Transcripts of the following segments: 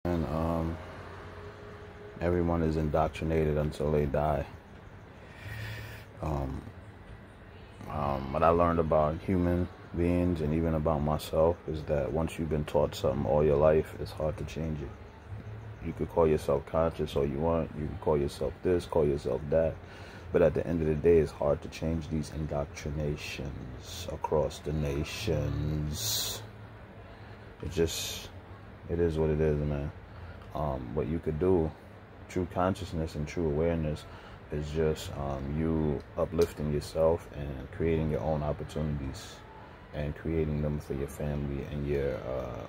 And everyone is indoctrinated until they die. What I learned about human beings and even about myself is that once you've been taught something all your life, it's hard to change it. You could call yourself conscious all you want. You can call yourself this, call yourself that. But at the end of the day, it's hard to change these indoctrinations across the nations. It is what it is, man. What you could do, true consciousness and true awareness, is just you uplifting yourself and creating your own opportunities and creating them for your family and your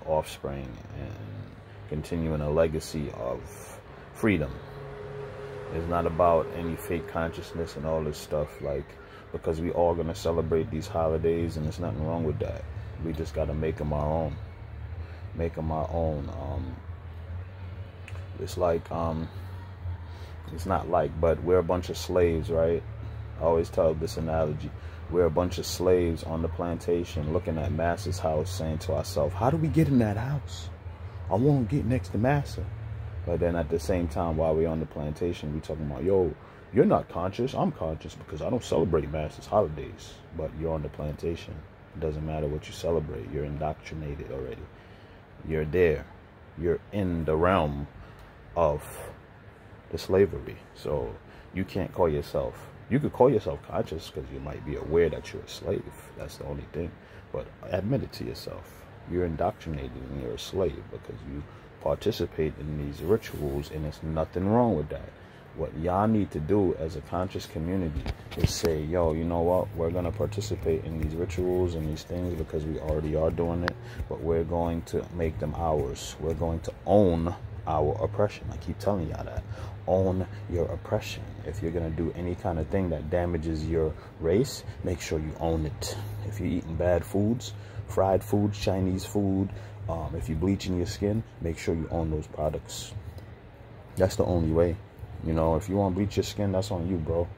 offspring and continuing a legacy of freedom. It's not about any fake consciousness and all this stuff, like, because we all gonna celebrate these holidays and there's nothing wrong with that. We just gotta make them our own. Make them our own. It's like, it's not like, but we're a bunch of slaves, right? I always tell this analogy. We're a bunch of slaves on the plantation looking at Master's house, saying to ourselves, how do we get in that house? I want to get next to Master. But then at the same time, while we're on the plantation, we're talking about, yo, you're not conscious. I'm conscious because I don't celebrate Master's holidays. But you're on the plantation. It doesn't matter what you celebrate. You're indoctrinated already. You're there. You're in the realm of the slavery. So you can't call yourself, you could call yourself conscious because you might be aware that you're a slave. That's the only thing. But admit it to yourself. You're indoctrinated and you're a slave because you participate in these rituals, and there's nothing wrong with that. What y'all need to do as a conscious community is say, yo, you know what? We're going to participate in these rituals and these things because we already are doing it, but we're going to make them ours. We're going to own our oppression. I keep telling y'all that. Own your oppression. If you're going to do any kind of thing that damages your race, make sure you own it. If you're eating bad foods, fried foods, Chinese food, if you're bleaching your skin, make sure you own those products. That's the only way. You know, if you want to bleach your skin, that's on you, bro.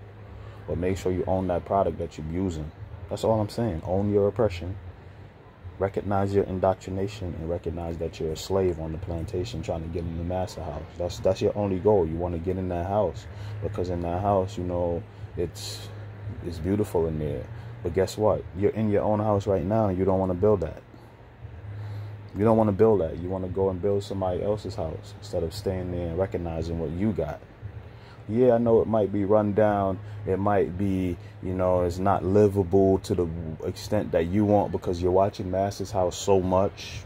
But make sure you own that product that you're using. That's all I'm saying. Own your oppression. Recognize your indoctrination and recognize that you're a slave on the plantation trying to get in the Master house. That's your only goal. You want to get in that house because in that house, you know, it's beautiful in there. But guess what? You're in your own house right now and you don't want to build that. You don't want to build that. You want to go and build somebody else's house instead of staying there and recognizing what you got. Yeah, I know it might be run down. It might be, you know, it's not livable to the extent that you want because you're watching Master's house so much.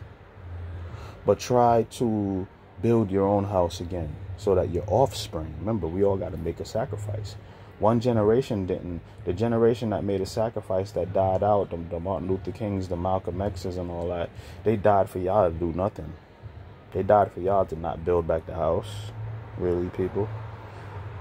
But try to build your own house again so that your offspring, remember, we all got to make a sacrifice. One generation didn't. The generation that made a sacrifice that died out, the Martin Luther Kings, the Malcolm X's and all that, they died for y'all to do nothing. They died for y'all to not build back the house. Really, people?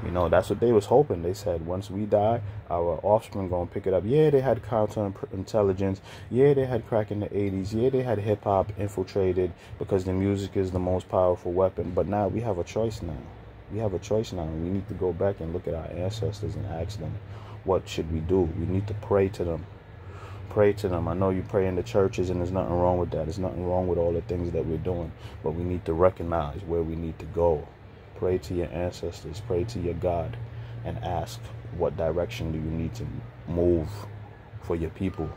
You know, that's what they was hoping. They said, once we die, our offspring gonna pick it up. Yeah, they had counterintelligence. Yeah, they had crack in the 80s. Yeah, they had hip-hop infiltrated because the music is the most powerful weapon. But now we have a choice now. We have a choice now. We need to go back and look at our ancestors and ask them, what should we do? We need to pray to them. Pray to them. I know you pray in the churches, and there's nothing wrong with that. There's nothing wrong with all the things that we're doing. But we need to recognize where we need to go. Pray to your ancestors. Pray to your God. And ask, what direction do you need to move for your people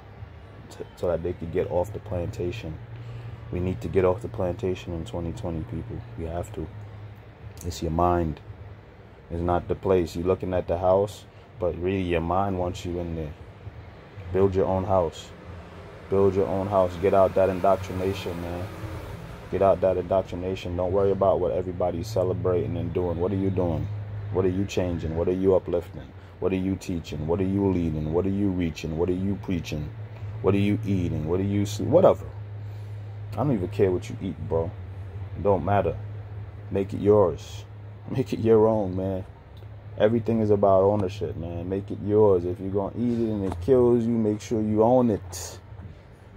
so that they could get off the plantation? We need to get off the plantation in 2020, people. We have to. It's your mind. It's not the place. You're looking at the house, but really your mind wants you in there. Build your own house. Build your own house. Get out that indoctrination, man. Get out that indoctrination. Don't worry about what everybody's celebrating and doing. What are you doing? What are you changing? What are you uplifting? What are you teaching? What are you leading? What are you reaching? What are you preaching? What are you eating? What are you sleeping? Whatever. I don't even care what you eat, bro. It don't matter. Make it yours. Make it your own, man. Everything is about ownership, man. Make it yours. If you're going to eat it and it kills you, make sure you own it.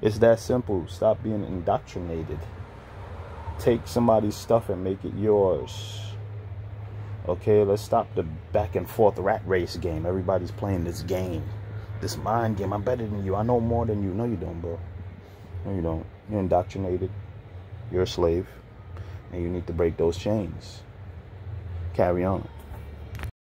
It's that simple. Stop being indoctrinated. Take somebody's stuff and make it yours. Okay, let's stop the back and forth rat race game. Everybody's playing this game. This mind game. I'm better than you. I know more than you. No, you don't, bro. No, you don't. You're indoctrinated. You're a slave. And you need to break those chains. Carry on.